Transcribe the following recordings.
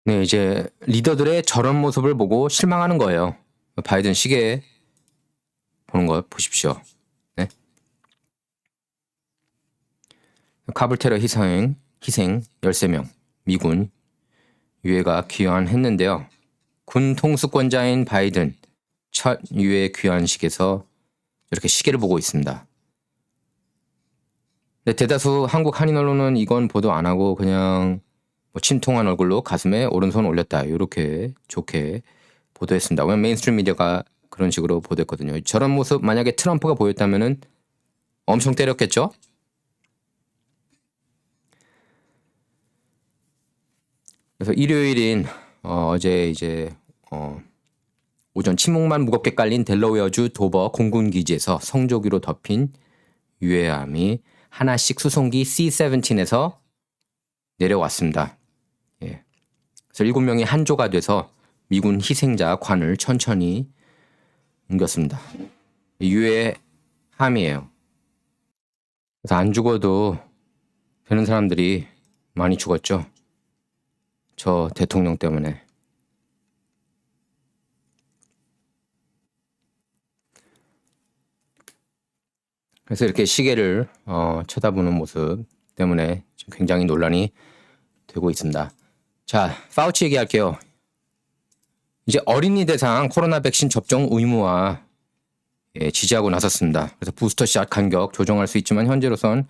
네, 이제 리더들의 저런 모습을 보고 실망하는 거예요. 바이든 시계 보는 거 보십시오. 네. 카불 테러 희생 13명, 미군 유해가 귀환했는데요. 군 통수권자인 바이든 첫 유해 귀환식에서 이렇게 시계를 보고 있습니다. 근데 대다수 한국 한인 언론은 이건 보도 안 하고 그냥 뭐 침통한 얼굴로 가슴에 오른손 올렸다 이렇게 좋게 보도했습니다. 왜냐면 메인스트림 미디어가 그런 식으로 보도했거든요. 저런 모습 만약에 트럼프가 보였다면은 엄청 때렸겠죠? 그래서 일요일인 어제 이제 오전 침묵만 무겁게 깔린 델러웨어주 도버 공군 기지에서 성조기로 덮인 유해함이 하나씩 수송기 C-17에서 내려왔습니다. 예. 그래서 7명이 한조가 돼서 미군 희생자 관을 천천히 옮겼습니다. 유해함이에요. 그래서 안 죽어도 되는 사람들이 많이 죽었죠. 저 대통령 때문에. 그래서 이렇게 시계를 쳐다보는 모습 때문에 지금 굉장히 논란이 되고 있습니다. 자, 파우치 얘기할게요. 이제 어린이 대상 코로나 백신 접종 의무화 지지하고 나섰습니다. 그래서 부스터샷 간격 조정할 수 있지만 현재로선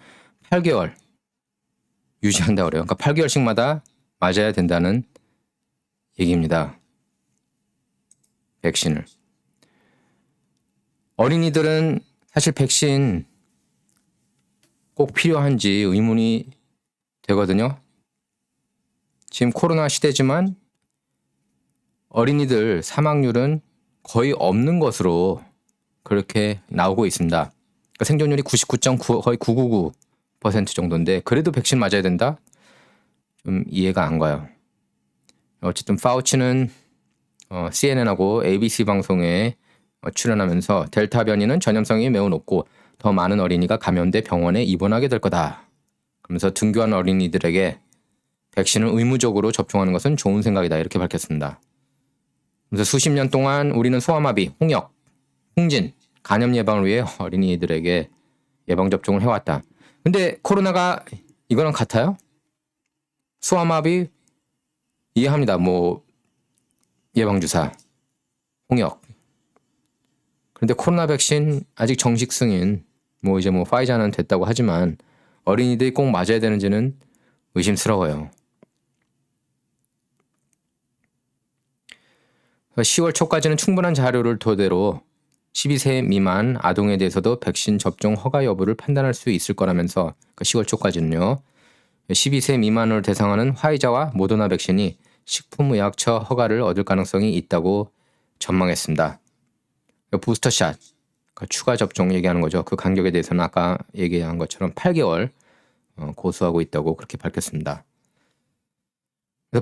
8개월 유지한다 그래요. 그러니까 8개월씩마다 맞아야 된다는 얘기입니다. 백신을. 어린이들은 사실 백신 꼭 필요한지 의문이 되거든요. 지금 코로나 시대지만 어린이들 사망률은 거의 없는 것으로 그렇게 나오고 있습니다. 그러니까 생존율이 99.9 거의 999% 정도인데 그래도 백신 맞아야 된다? 좀 이해가 안 가요. 어쨌든 파우치는 CNN하고 ABC 방송에 출연하면서 델타 변이는 전염성이 매우 높고 더 많은 어린이가 감염돼 병원에 입원하게 될 거다. 그러면서 등교한 어린이들에게 백신을 의무적으로 접종하는 것은 좋은 생각이다 이렇게 밝혔습니다. 그래서 수십 년 동안 우리는 소아마비, 홍역, 홍진, 간염 예방을 위해 어린이들에게 예방접종을 해왔다. 근데 코로나가 이거랑 같아요? 소아마비 이해합니다. 뭐 예방주사, 홍역. 그런데 코로나 백신 아직 정식 승인 뭐 이제 뭐 파이자는 됐다고 하지만 어린이들이 꼭 맞아야 되는지는 의심스러워요. 10월 초까지는 충분한 자료를 토대로 12세 미만 아동에 대해서도 백신 접종 허가 여부를 판단할 수 있을 거라면서 10월 초까지는요. 12세 미만을 대상하는 화이자와 모더나 백신이 식품의약처 허가를 얻을 가능성이 있다고 전망했습니다. 부스터샷, 추가 접종 얘기하는 거죠. 그 간격에 대해서는 아까 얘기한 것처럼 8개월 고수하고 있다고 그렇게 밝혔습니다.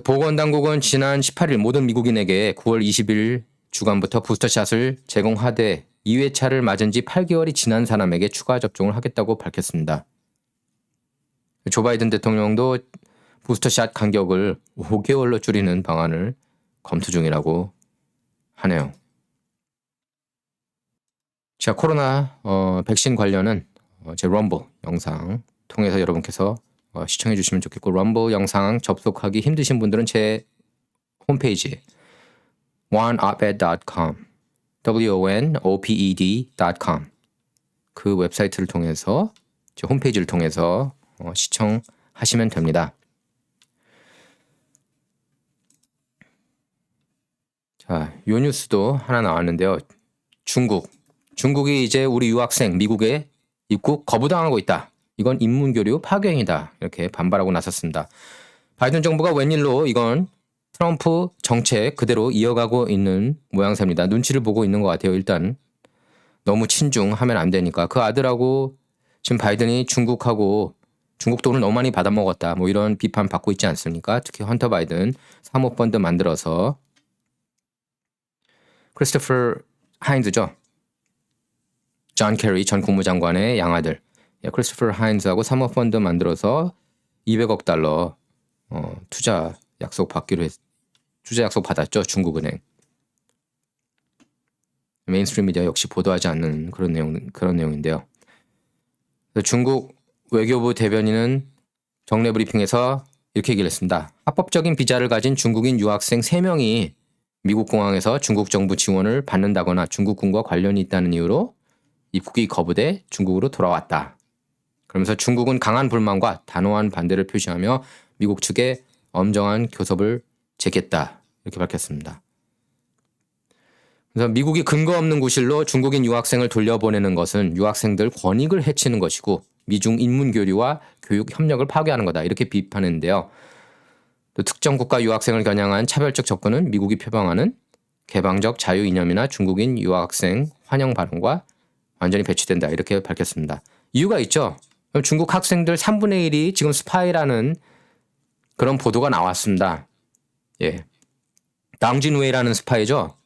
보건당국은 지난 18일 모든 미국인에게 9월 20일 주간부터 부스터샷을 제공하되 2회차를 맞은 지 8개월이 지난 사람에게 추가 접종을 하겠다고 밝혔습니다. 조 바이든 대통령도 부스터샷 간격을 5개월로 줄이는 방안을 검토 중이라고 하네요. 자, 코로나 백신 관련은 제 럼블 영상 통해서 여러분께서 시청해 주시면 좋겠고 럼블 영상 접속하기 힘드신 분들은 제 홈페이지 oneoped.com wonoped.com 그 웹사이트를 통해서 제 홈페이지를 통해서 시청하시면 됩니다. 자, 요 뉴스도 하나 나왔는데요. 중국이 이제 우리 유학생 미국에 입국 거부당하고 있다. 이건 인문교류 파괴행위다. 이렇게 반발하고 나섰습니다. 바이든 정부가 웬일로 이건 트럼프 정책 그대로 이어가고 있는 모양새입니다. 눈치를 보고 있는 것 같아요. 일단 너무 친중하면 안 되니까 그 아들하고 지금 바이든이 중국 돈을 너무 많이 받아먹었다. 뭐 이런 비판 받고 있지 않습니까? 특히 헌터 바이든 사모펀드 만들어서 크리스토퍼 하인즈죠. 존 캐리 전 국무장관의 양아들 크리스토퍼 하인즈하고 사모펀드 만들어서 $200억 투자 약속 받기로 투자 약속 받았죠. 중국은행. 메인스트림 미디어 역시 보도하지 않는 그런 내용인데요. 중국 외교부 대변인은 정례 브리핑에서 이렇게 얘기를 했습니다. 합법적인 비자를 가진 중국인 유학생 3명이 미국 공항에서 중국 정부 지원을 받는다거나 중국군과 관련이 있다는 이유로 입국이 거부돼 중국으로 돌아왔다. 그러면서 중국은 강한 불만과 단호한 반대를 표시하며 미국 측에 엄정한 교섭을 제기했다. 이렇게 밝혔습니다. 그래서 미국이 근거 없는 구실로 중국인 유학생을 돌려보내는 것은 유학생들 권익을 해치는 것이고 미중 인문 교류와 교육 협력을 파괴하는 거다. 이렇게 비판했는데요. 또 특정 국가 유학생을 겨냥한 차별적 접근은 미국이 표방하는 개방적 자유 이념이나 중국인 유학생 환영 발언과 완전히 배치된다. 이렇게 밝혔습니다. 이유가 있죠. 중국 학생들 3분의 1이 지금 스파이라는 그런 보도가 나왔습니다. 예. 당진웨이라는 스파이죠.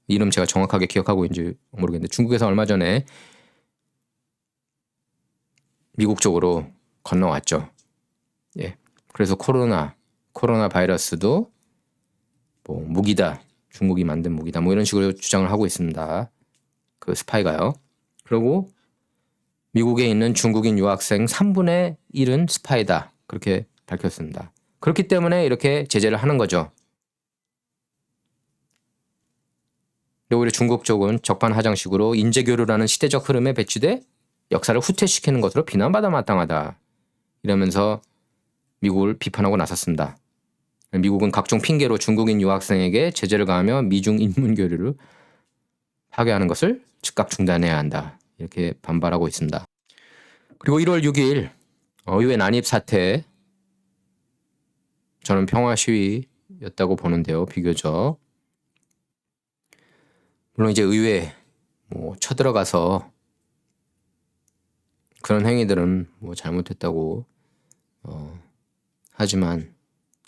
이름 제가 정확하게 기억하고 있는지 모르겠는데 중국에서 얼마 전에 미국 쪽으로 건너왔죠. 예. 그래서 코로나 바이러스도 뭐 무기다. 중국이 만든 무기다. 뭐 이런 식으로 주장을 하고 있습니다. 그 스파이가요. 그리고 미국에 있는 중국인 유학생 3분의 1은 스파이다. 그렇게 밝혔습니다. 그렇기 때문에 이렇게 제재를 하는 거죠. 오히려 중국 쪽은 적반하장식으로 인재교류라는 시대적 흐름에 배치돼 역사를 후퇴시키는 것으로 비난받아 마땅하다. 이러면서 미국을 비판하고 나섰습니다. 미국은 각종 핑계로 중국인 유학생에게 제재를 가하며 미중 인문교류를 파괴하는 것을 즉각 중단해야 한다. 이렇게 반발하고 있습니다. 그리고 1월 6일 의회 난입 사태, 저는 평화 시위였다고 보는데요. 비교적. 물론 이제 의회 쳐들어가서 그런 행위들은 잘못했다고 하지만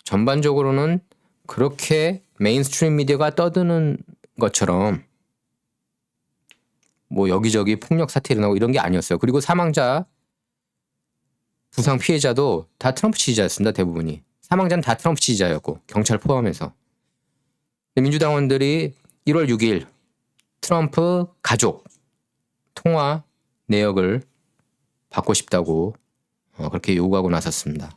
전반적으로는 그렇게 메인스트림 미디어가 떠드는 것처럼 여기저기 폭력 사태 일어나고 이런 게 아니었어요. 그리고 사망자, 부상 피해자도 다 트럼프 지지자였습니다. 대부분이. 사망자는 다 트럼프 지지자였고 경찰 포함해서. 민주당원들이 1월 6일 트럼프 가족 통화 내역을 받고 싶다고 그렇게 요구하고 나섰습니다.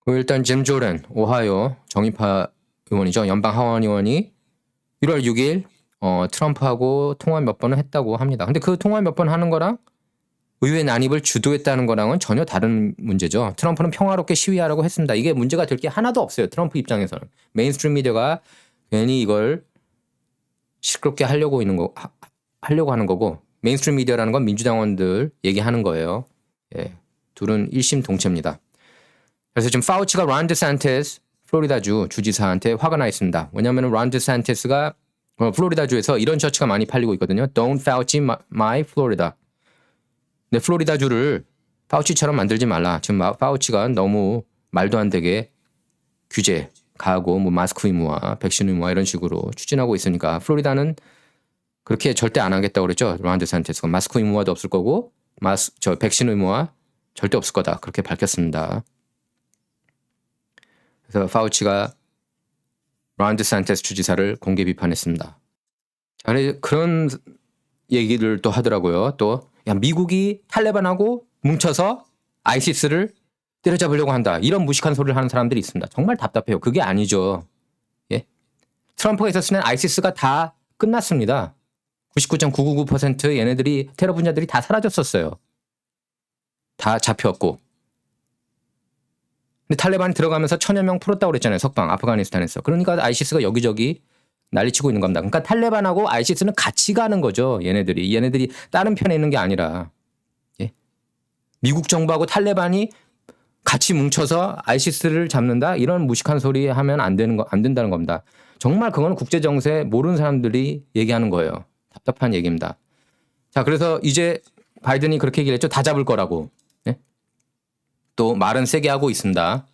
일단 짐 조렌 오하이오 정의파 의원이죠. 연방 하원 의원이 1월 6일 트럼프하고 통화 몇 번을 했다고 합니다. 근데 그 통화 몇 번 하는 거랑 의회 난입을 주도했다는 거랑은 전혀 다른 문제죠. 트럼프는 평화롭게 시위하라고 했습니다. 이게 문제가 될 게 하나도 없어요. 트럼프 입장에서는. 메인스트림 미디어가 괜히 이걸 시끄럽게 하려고 하는 거고, 메인스트림 미디어라는 건 민주당원들 얘기하는 거예요. 예, 둘은 일심동체입니다. 그래서 지금 파우치가 론 데산티스 플로리다주 주지사한테 화가 나 있습니다. 왜냐하면 론 데산티스가 플로리다주에서 이런 셔츠가 많이 팔리고 있거든요. Don't Fauci my Florida. 근데 플로리다주를 파우치처럼 만들지 말라. 지금 파우치가 너무 말도 안 되게 규제 가하고 마스크 의무화, 백신 의무화 이런 식으로 추진하고 있으니까 플로리다는 그렇게 절대 안 하겠다고 그랬죠. 론 데산티스가 마스크 의무화도 없을 거고 백신 의무화 절대 없을 거다. 그렇게 밝혔습니다. 그래서 파우치가 론 데산티스 주지사를 공개 비판했습니다. 그런 얘기를 또 하더라고요. 또 미국이 탈레반하고 뭉쳐서 아이시스를 때려잡으려고 한다. 이런 무식한 소리를 하는 사람들이 있습니다. 정말 답답해요. 그게 아니죠. 예? 트럼프가 있었으면 아이시스가 다 끝났습니다. 99.999% 얘네들이 테러 분자들이 다 사라졌었어요. 다 잡혔고. 근데 탈레반이 들어가면서 1000여 명 풀었다고 그랬잖아요. 석방 아프가니스탄에서. 그러니까 아이시스가 여기저기 난리치고 있는 겁니다. 그러니까 탈레반하고 아이시스는 같이 가는 거죠. 얘네들이 다른 편에 있는 게 아니라. 예? 미국 정부하고 탈레반이 같이 뭉쳐서 아이시스를 잡는다? 이런 무식한 소리 하면 안 된다는 겁니다. 정말 그건 국제 정세 모르는 사람들이 얘기하는 거예요. 답답한 얘기입니다. 자, 그래서 이제 바이든이 그렇게 얘기를 했죠. 다 잡을 거라고. 네? 또 말은 세게 하고 있습니다.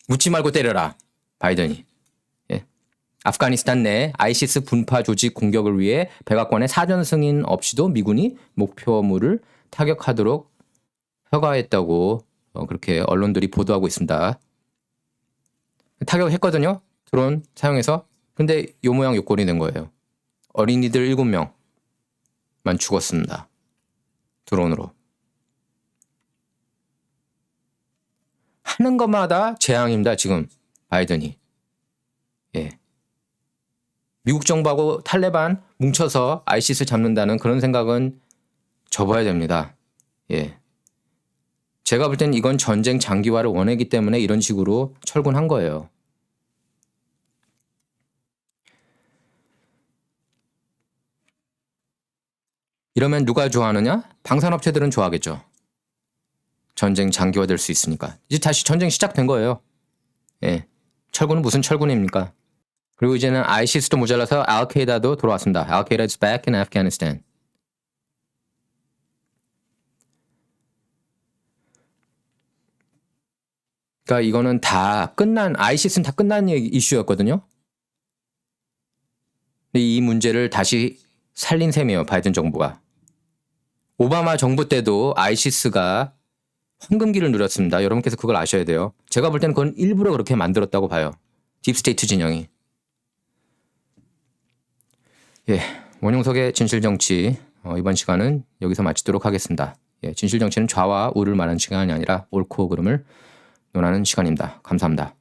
묻지 말고 때려라. 바이든이. 예. 아프가니스탄 내 아이시스 분파 조직 공격을 위해 백악관의 사전 승인 없이도 미군이 목표물을 타격하도록 허가했다고 그렇게 언론들이 보도하고 있습니다. 타격했거든요. 드론 사용해서. 근데 요 모양 요 꼴이 된 거예요. 어린이들 7명만 죽었습니다. 드론으로. 하는 것마다 재앙입니다. 지금 바이든이. 예. 미국 정부하고 탈레반 뭉쳐서 아이시스 잡는다는 그런 생각은 접어야 됩니다. 예. 제가 볼 땐 이건 전쟁 장기화를 원했기 때문에 이런 식으로 철군한 거예요. 이러면 누가 좋아하느냐? 방산업체들은 좋아하겠죠. 전쟁 장기화될 수 있으니까. 이제 다시 전쟁 시작된 거예요. 예. 철군은 무슨 철군입니까? 그리고 이제는 아이시스도 모자라서 알케이다도 돌아왔습니다. 알케이다 is back in Afghanistan. 그러니까 이거는 다 끝난, 아이시스는 다 끝난 이슈였거든요. 근데 이 문제를 다시 살린 셈이에요. 바이든 정부가. 오바마 정부 때도 아이시스가 황금기를 누렸습니다. 여러분께서 그걸 아셔야 돼요. 제가 볼 때는 그건 일부러 그렇게 만들었다고 봐요. 딥스테이트 진영이. 예, 원용석의 진실정치 이번 시간은 여기서 마치도록 하겠습니다. 예, 진실정치는 좌와 우를 말하는 시간이 아니라 옳고 그름을 논하는 시간입니다. 감사합니다.